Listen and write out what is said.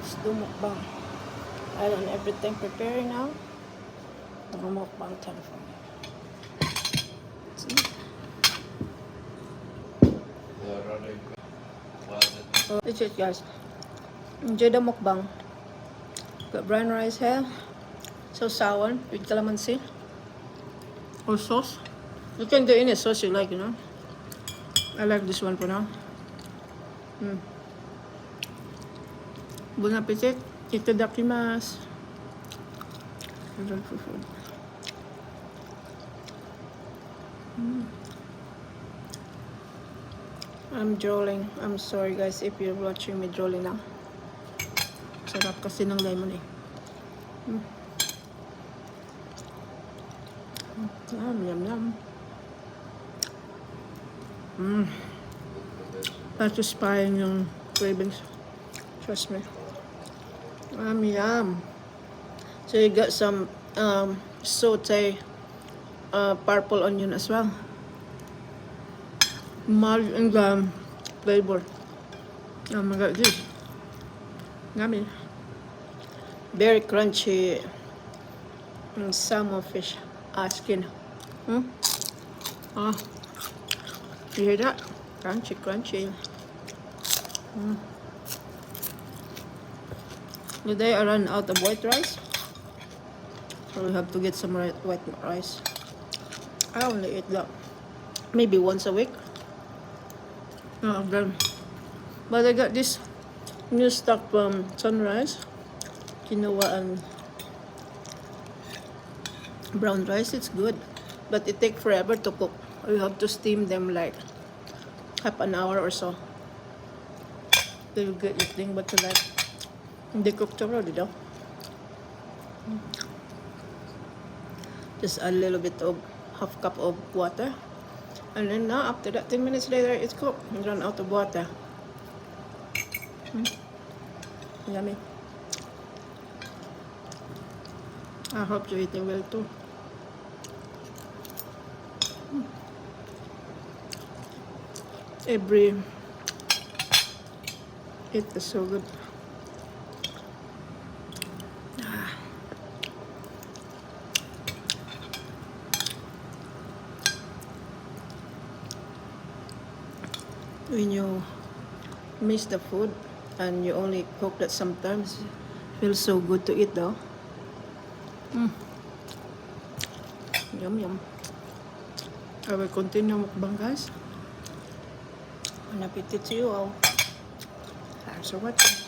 let's do mukbang. I done everything preparing now. Mukbang telephone. See? So, that's it guys. Enjoy the mukbang. Got brown rice here. So sour with calamansi. Or sauce. You can do any sauce you like, you know. I like this one for now. Bon appetit. Itadakimasu. Enjoy food. I'm drooling. I'm sorry guys if you're watching me drooling now. Sarap kasi ng lemon eh. Yum yum. Satisfying yung cravings. Trust me. Yum. So you got some saute purple onion as well. Mild and flavor. Oh my god, this yummy. Very crunchy salmon fish skin. You hear that? Crunchy, crunchy. Today I ran out of white rice, so we have to get some white rice. I only eat that maybe once a week. But I got this new stock from Sunrise, quinoa and brown rice. It's good, but it takes forever to cook. You have to steam them like half an hour or so. They'll get your thing, but you like they cooked already though. Just a little bit of half cup of water, and then now after that 10 minutes later it's cooked and run out of water. Yummy. I hope you're eating well too. Every it is so good. When you miss the food and you only cook that sometimes, it feels so good to eat though. Yum yum. I will continue mukbang guys. Bon appetit to you all. Thanks for watching.